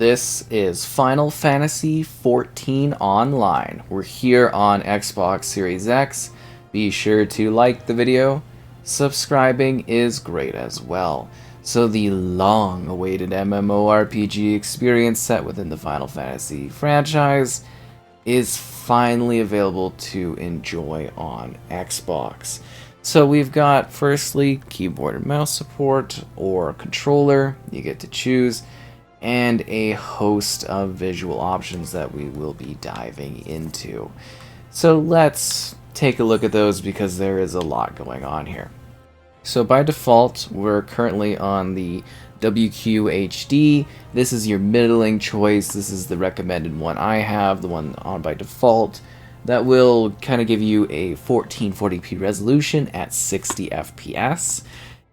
This is Final Fantasy XIV Online. We're here on Xbox Series X. Be sure to like the video. Subscribing is great as well. So the long-awaited MMORPG experience set within the Final Fantasy franchise is finally available to enjoy on Xbox. So we've got, firstly, keyboard and mouse support or controller, you get to choose, and a host of visual options that we will be diving into. So let's take a look at those because there is a lot going on here. So by default, we're currently on the WQHD. This is your middling choice. This is the recommended one I have, the one on by default. That will kind of give you a 1440p resolution at 60 FPS.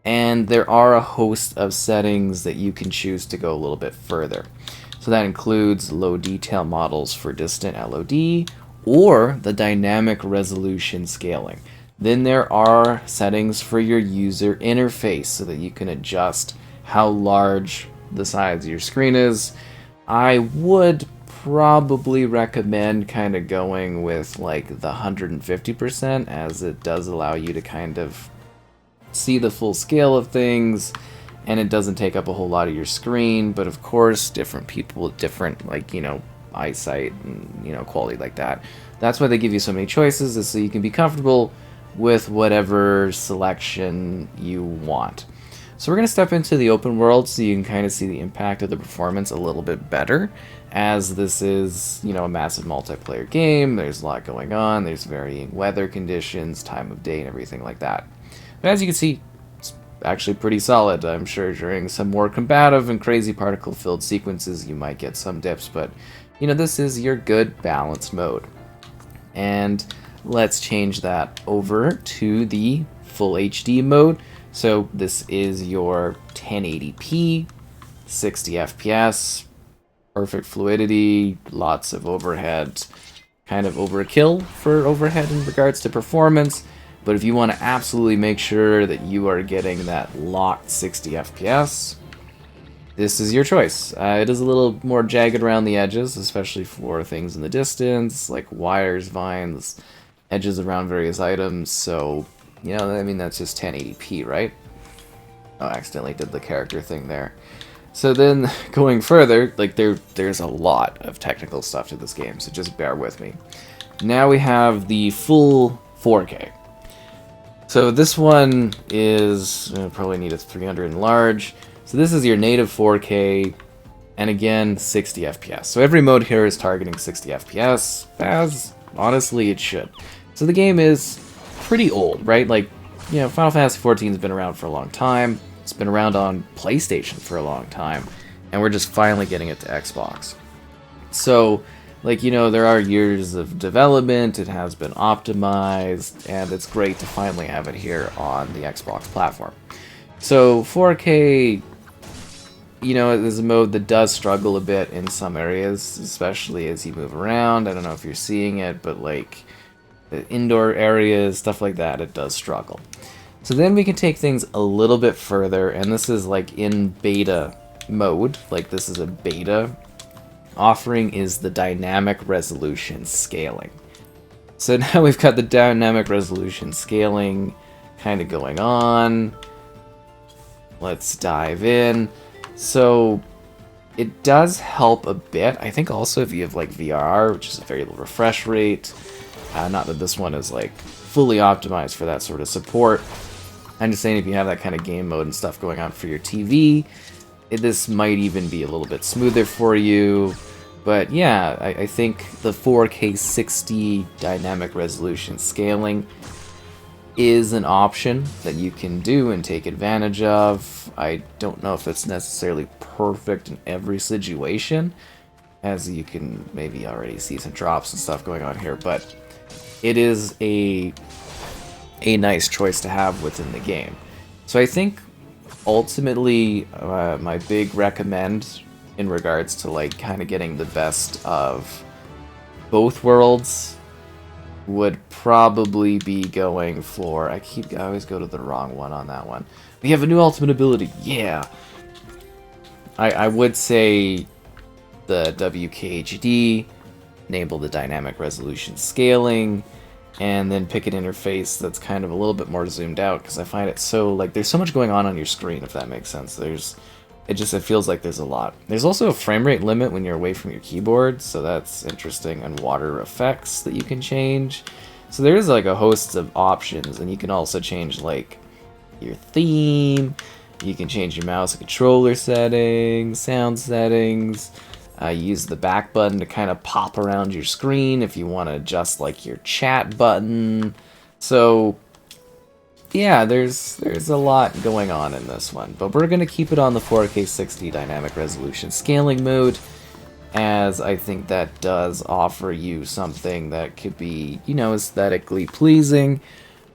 And there are a host of settings that you can choose to go a little bit further. So that includes low detail models for distant LOD or the dynamic resolution scaling. Then there are settings for your user interface so that you can adjust how large the size of your screen is. I would probably recommend kind of going with like the 150% as it does allow you to kind of see the full scale of things, and it doesn't take up a whole lot of your screen. But of course, different people with different, like, eyesight and quality like that. That's why they give you so many choices, is so you can be comfortable with whatever selection you want. So we're going to step into the open world so you can kind of see the impact of the performance a little bit better, as this is, a massive multiplayer game. There's a lot going on. There's varying weather conditions, time of day, and everything like that. But as you can see, it's actually pretty solid. I'm sure during some more combative and crazy particle-filled sequences you might get some dips, but this is your good balanced mode. And let's change that over to the full HD mode. So this is your 1080p, 60 FPS, perfect fluidity, lots of overhead, kind of overkill for overhead in regards to performance. But if you want to absolutely make sure that you are getting that locked 60 FPS, this is your choice. It is a little more jagged around the edges, especially for things in the distance, like wires, vines, edges around various items. So, that's just 1080p, right? Oh, I accidentally did the character thing there. So then, going further, there's a lot of technical stuff to this game, so just bear with me. Now we have the full 4K. So this one is, probably need a 300 in large. So this is your native 4K, and again, 60 FPS. So every mode here is targeting 60 FPS, as honestly it should. So the game is pretty old, right? Final Fantasy XIV has been around for a long time. It's been around on PlayStation for a long time, and we're just finally getting it to Xbox. So, there are years of development, it has been optimized, and it's great to finally have it here on the Xbox platform. So 4K, is a mode that does struggle a bit in some areas, especially as you move around. I don't know if you're seeing it, but the indoor areas, stuff like that, it does struggle. So then we can take things a little bit further, and this is in beta mode, this is a beta offering, is the dynamic resolution scaling. So now we've got the dynamic resolution scaling kind of going on. Let's dive in. So it does help a bit. I think also if you have VR, which is a very low refresh rate, not that this one is fully optimized for that sort of support. I'm just saying if you have that kind of game mode and stuff going on for your TV, this might even be a little bit smoother for you. But yeah, I think the 4K 60 dynamic resolution scaling is an option that you can do and take advantage of. I don't know if it's necessarily perfect in every situation, as you can maybe already see some drops and stuff going on here, but it is a nice choice to have within the game. So I think ultimately my big recommend in regards to kind of getting the best of both worlds would probably be going for, I always go to the wrong one on that one. We have a new ultimate ability, yeah! I would say the WKHD, enable the dynamic resolution scaling, and then pick an interface that's kind of a little bit more zoomed out, because I find it so, like, there's so much going on your screen, if that makes sense. It feels like there's a lot. There's also a frame rate limit when you're away from your keyboard, so that's interesting, and water effects that you can change. So there is like a host of options, and you can also change like your theme, you can change your mouse and controller settings, sound settings, use the back button to kind of pop around your screen if you want to adjust like your chat button. So yeah, there's a lot going on in this one, but we're going to keep it on the 4K 60 dynamic resolution scaling mode, as I think that does offer you something that could be, you know, aesthetically pleasing,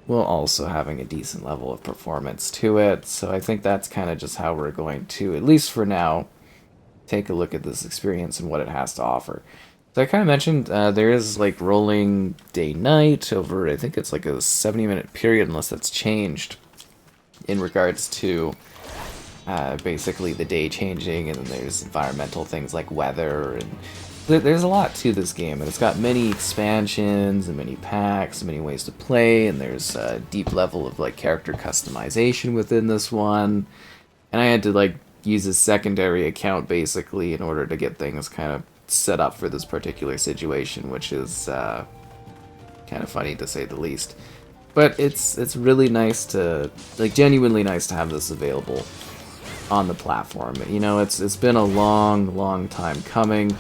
while also having a decent level of performance to it. So I think that's kind of just how we're going to, at least for now, take a look at this experience and what it has to offer. So I kind of mentioned there is like rolling day-night over, I think it's like a 70-minute period, unless that's changed, in regards to basically the day changing, and then there's environmental things like weather, and there's a lot to this game, and it's got many expansions and many packs and many ways to play, and there's a deep level of like character customization within this one, and I had to like use a secondary account basically in order to get things kind of set up for this particular situation, which is kind of funny to say the least. But it's really nice to, like, genuinely nice to have this available on the platform. You know, it's been a long time coming.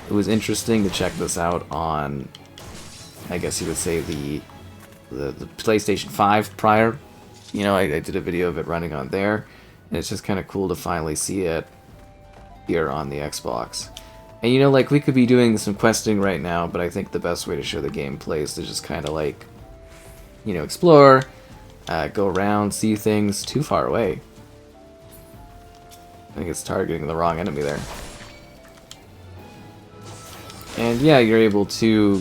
It was interesting to check this out on, I guess you would say, the PlayStation 5 prior. You know, I did a video of it running on there, and it's just kind of cool to finally see it here on the Xbox. And you know, like, we could be doing some questing right now, but I think the best way to show the gameplay is to just kind of, like, you know, explore, go around, see things too far away. I think it's targeting the wrong enemy there. And yeah, you're able to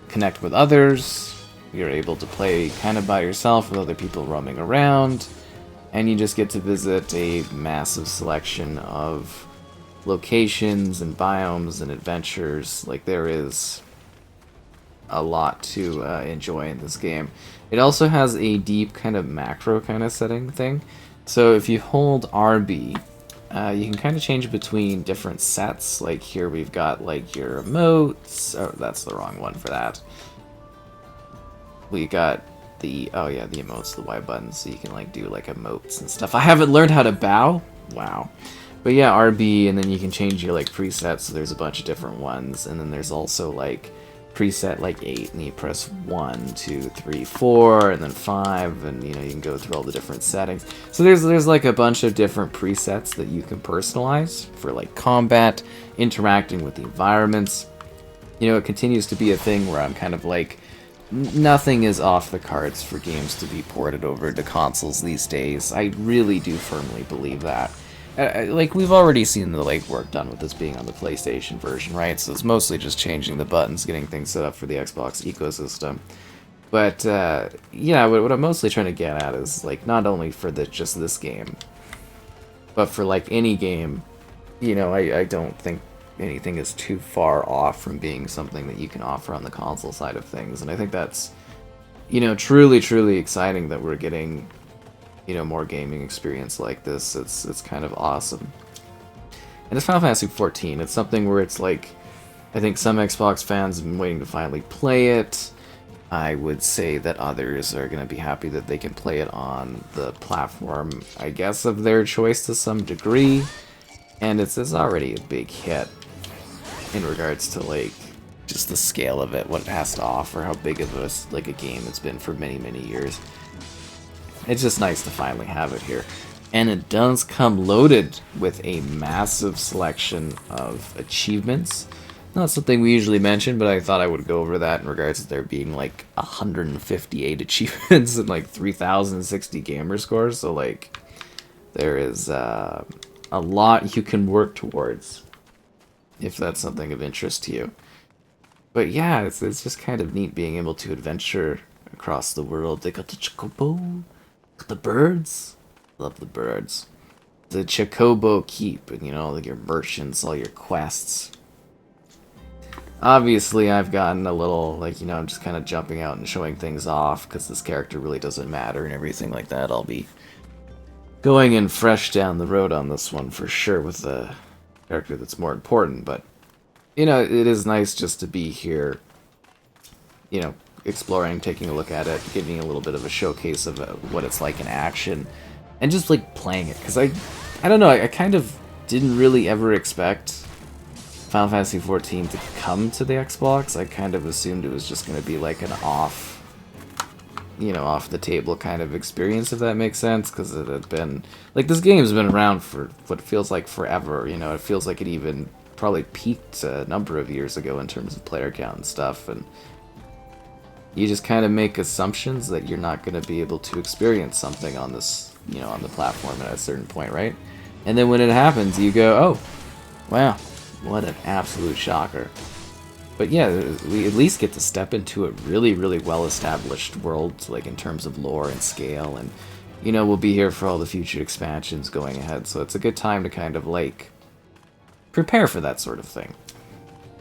connect with others, you're able to play kind of by yourself with other people roaming around, and you just get to visit a massive selection of locations and biomes and adventures. Like, there is a lot to enjoy in this game. It also has a deep kind of macro kind of setting thing. So if you hold RB, you can kind of change between different sets. Like here we've got like your emotes. Oh, that's the wrong one for that. We got the, oh yeah, the emotes, the Y button, so you can like do like emotes and stuff. I haven't learned how to bow. Wow. But yeah, RB, and then you can change your like presets, so there's a bunch of different ones, and then there's also like preset like 8, and you press 1, 2, 3, 4, and then 5, and you know, you can go through all the different settings. So there's like a bunch of different presets that you can personalize for like combat, interacting with the environments. You know, it continues to be a thing where I'm kind of like, nothing is off the cards for games to be ported over to consoles these days. I really do firmly believe that. Like, we've already seen the legwork done with this being on the PlayStation version, right? So it's mostly just changing the buttons, getting things set up for the Xbox ecosystem. But, yeah, what I'm mostly trying to get at is, like, not only for just this game, but for, like, any game, you know, I don't think anything is too far off from being something that you can offer on the console side of things. And I think that's, you know, truly exciting that we're getting, you know, more gaming experience like this. It's kind of awesome. And it's Final Fantasy XIV. It's something where it's like, I think some Xbox fans have been waiting to finally play it. I would say that others are going to be happy that they can play it on the platform, I guess, of their choice to some degree. And it's already a big hit in regards to, like, just the scale of it, what it has to offer, how big of a game it's been for many years. It's just nice to finally have it here. And it does come loaded with a massive selection of achievements. Not something we usually mention, but I thought I would go over that in regards to there being like 158 achievements and like 3,060 gamer scores. So like, there is a lot you can work towards if that's something of interest to you. But yeah, it's just kind of neat being able to adventure across the world. They got the chocobo. The birds? Love the birds. the Chocobo Keep, and you know, like your merchants, all your quests. Obviously, I've gotten a little, like, you know, I'm just kind of jumping out and showing things off, because this character really doesn't matter and everything like that. I'll be going in fresh down the road on this one for sure with a character that's more important, but, you know, it is nice just to be here, you know, exploring, taking a look at it, giving a little bit of a showcase of what it's like in action, and just, like, playing it, because I don't know, I kind of didn't really ever expect Final Fantasy XIV to come to the Xbox. I kind of assumed it was just going to be like an off the table kind of experience, if that makes sense, because it had been, like, this game's been around for what feels like forever, you know, it feels like it even probably peaked a number of years ago in terms of player count and stuff, and you just kind of make assumptions that you're not going to be able to experience something on this, you know, on the platform at a certain point, right? And then when it happens, you go, oh, wow. What an absolute shocker. But yeah, we at least get to step into a really, really well-established world, like in terms of lore and scale, and, you know, we'll be here for all the future expansions going ahead, so it's a good time to kind of, like, prepare for that sort of thing.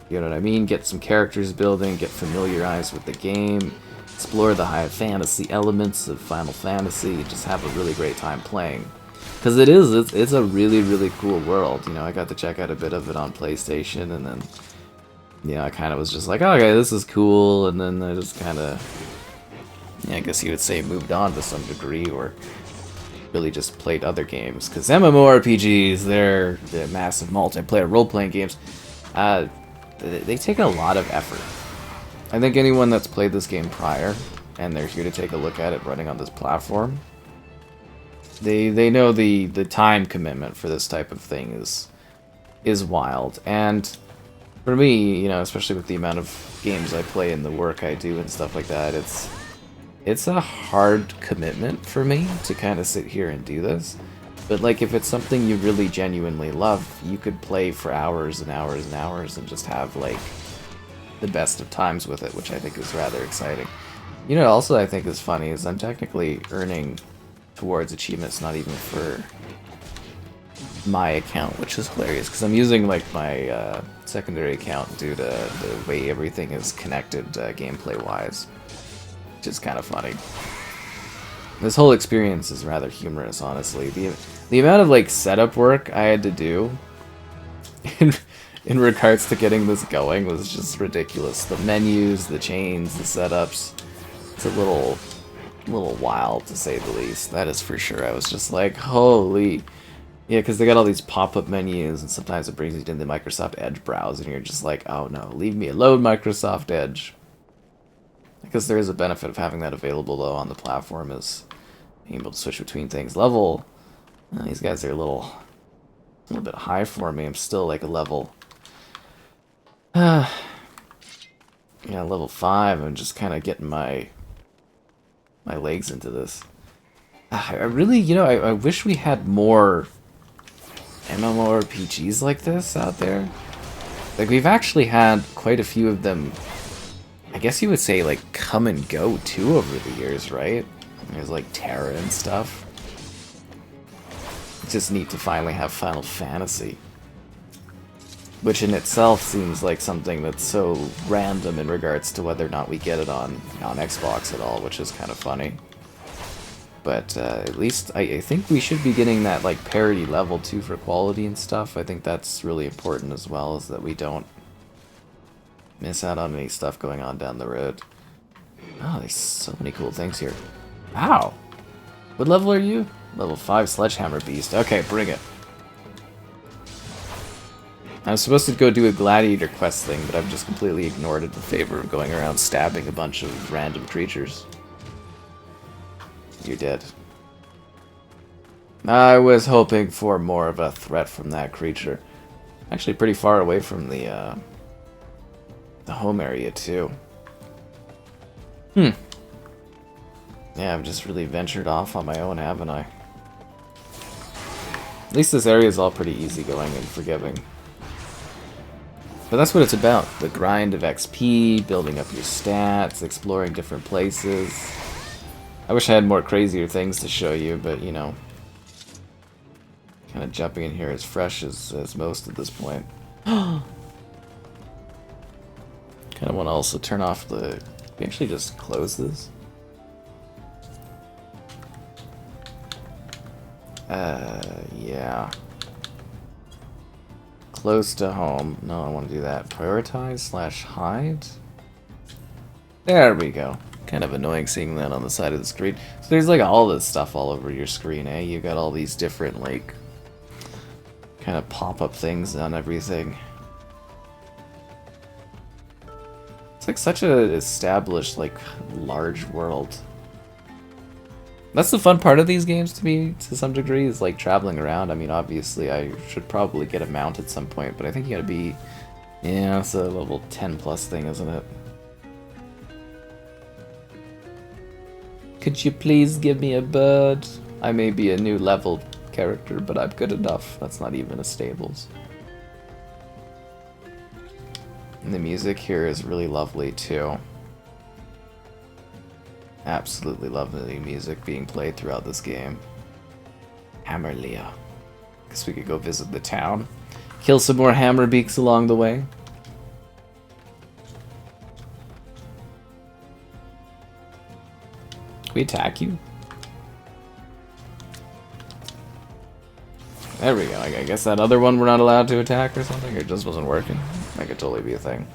You know what I mean? Get some characters building, get familiarized with the game, explore the high fantasy elements of Final Fantasy, just have a really great time playing. Because it's a really, really cool world. You know, I got to check out a bit of it on PlayStation, and then, you know, I kind of was just like, oh, okay, this is cool, and then I just kind of, yeah, I guess you would say moved on to some degree, or really just played other games. Because MMORPGs, they're massive multiplayer role-playing games, they take a lot of effort. I think anyone that's played this game prior, and they're here to take a look at it running on this platform, They know the time commitment for this type of thing is wild, and for me, you know, especially with the amount of games I play and the work I do and stuff like that, it's a hard commitment for me to kind of sit here and do this. But like, if it's something you really genuinely love, you could play for hours and hours and hours and just have like the best of times with it, which I think is rather exciting. You know, also I think is funny is I'm technically earning towards achievements not even for my account, which is hilarious because I'm using like my secondary account due to the way everything is connected gameplay wise, which is kind of funny. This whole experience is rather humorous, honestly. The amount of like setup work I had to do in regards to getting this going was just ridiculous. The menus, the chains, the setups, it's a little wild, to say the least. That is for sure. I was just like, holy... Yeah, because they got all these pop-up menus, and sometimes it brings you to the Microsoft Edge browser, and you're just like, oh no, leave me alone, Microsoft Edge. Because there is a benefit of having that available, though, on the platform, is being able to switch between things. Level... these guys are a little bit high for me. I'm still like a level... yeah, level 5. I'm just kind of getting my legs into this. I really, you know, I wish we had more MMORPGs like this out there. Like, we've actually had quite a few of them, I guess you would say, like, come and go, too, over the years, right? There's, like, Terra and stuff. It's just neat to finally have Final Fantasy. Which in itself seems like something that's so random in regards to whether or not we get it on Xbox at all, which is kind of funny. But at least I think we should be getting that like parity level too for quality and stuff. I think that's really important as well, is that we don't miss out on any stuff going on down the road. Oh, there's so many cool things here. Wow! What level are you? Level 5 Sledgehammer Beast. Okay, bring it. I was supposed to go do a gladiator quest thing, but I've just completely ignored it in favor of going around stabbing a bunch of random creatures. You're dead. I was hoping for more of a threat from that creature. Actually pretty far away from the home area, too. Yeah, I've just really ventured off on my own, haven't I? At least this area is all pretty easygoing and forgiving. But that's what it's about. The grind of XP, building up your stats, exploring different places. I wish I had more crazier things to show you, but, you know. Kind of jumping in here as fresh as most at this point. Kind of want to also turn off the... We actually just close this? Yeah. Close to home. No, I want to do that. Prioritize / hide? There we go. Kind of annoying seeing that on the side of the screen. So there's like all this stuff all over your screen, eh? You got all these different like kind of pop-up things on everything. It's like such a established, like, large world. That's the fun part of these games to me, to some degree, is like traveling around. I mean, obviously I should probably get a mount at some point, but I think you gotta be... Yeah, it's a level 10 plus thing, isn't it? Could you please give me a bird? I may be a new level character, but I'm good enough. That's not even a stables. And the music here is really lovely too. Absolutely lovely music being played throughout this game. Hammerlia. Guess we could go visit the town. Kill some more hammerbeaks along the way. Can we attack you? There we go. I guess that other one we're not allowed to attack or something, or it just wasn't working. That could totally be a thing.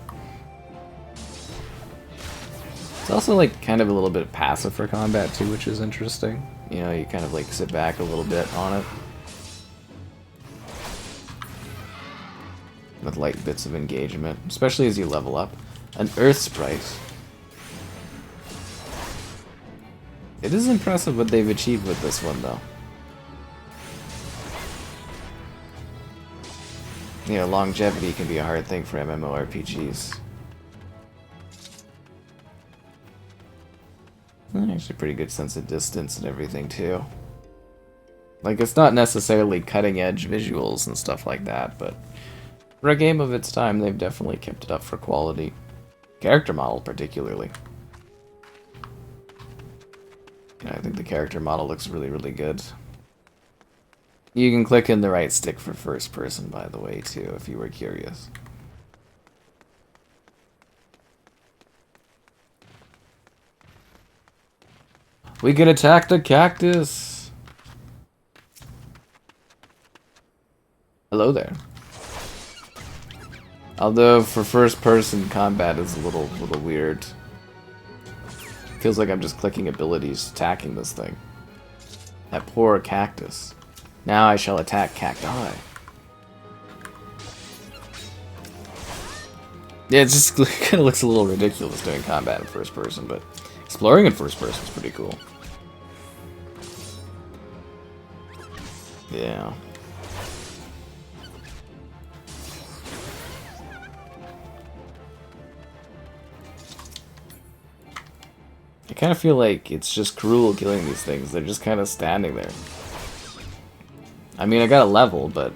It's also like kind of a little bit passive for combat too, which is interesting. You know, you kind of like sit back a little bit on it. With light bits of engagement, especially as you level up. An earth sprite. It is impressive what they've achieved with this one though. You know, longevity can be a hard thing for MMORPGs. Actually, pretty good sense of distance and everything too. Like, it's not necessarily cutting edge visuals and stuff like that, but for a game of its time, they've definitely kept it up for quality. Character model, particularly. Yeah, I think the character model looks really, really good. You can click in the right stick for first person, by the way, too, if you were curious. We can attack the cactus! Hello there. Although, for first person, combat is a little weird. Feels like I'm just clicking abilities, attacking this thing. That poor cactus. Now I shall attack cacti. Yeah, it just kind of looks a little ridiculous doing combat in first person, but exploring in first person is pretty cool. Yeah. I kind of feel like it's just cruel killing these things. They're just kind of standing there. I mean, I got a level, but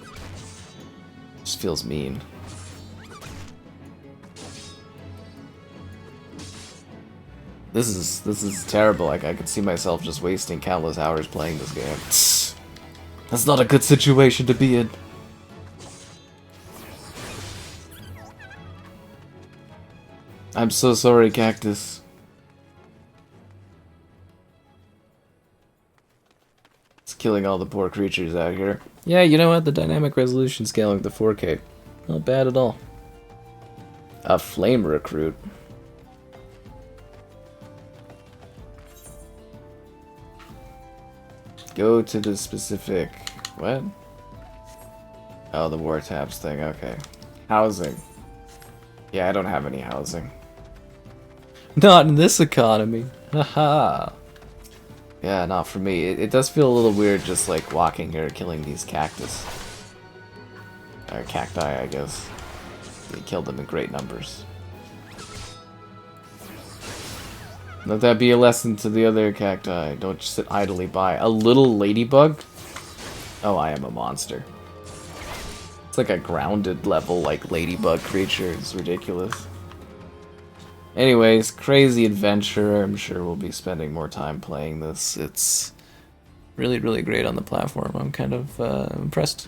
it just feels mean. This is terrible. Like, I could see myself just wasting countless hours playing this game. That's not a good situation to be in. I'm so sorry, cactus. It's killing all the poor creatures out here. Yeah, you know what? The dynamic resolution scaling to 4K. Not bad at all. A flame recruit. Go to the specific... What? Oh, the war tabs thing, okay. Housing. Yeah, I don't have any housing. Not in this economy. Haha. Yeah, not for me. It does feel a little weird just like walking here killing these cactus. Or cacti, I guess. You killed them in great numbers. Let that be a lesson to the other cacti. Don't just sit idly by. A little ladybug? Oh, I am a monster. It's like a grounded level, like, ladybug creature. It's ridiculous. Anyways, crazy adventure. I'm sure we'll be spending more time playing this. It's really, really great on the platform. I'm kind of impressed.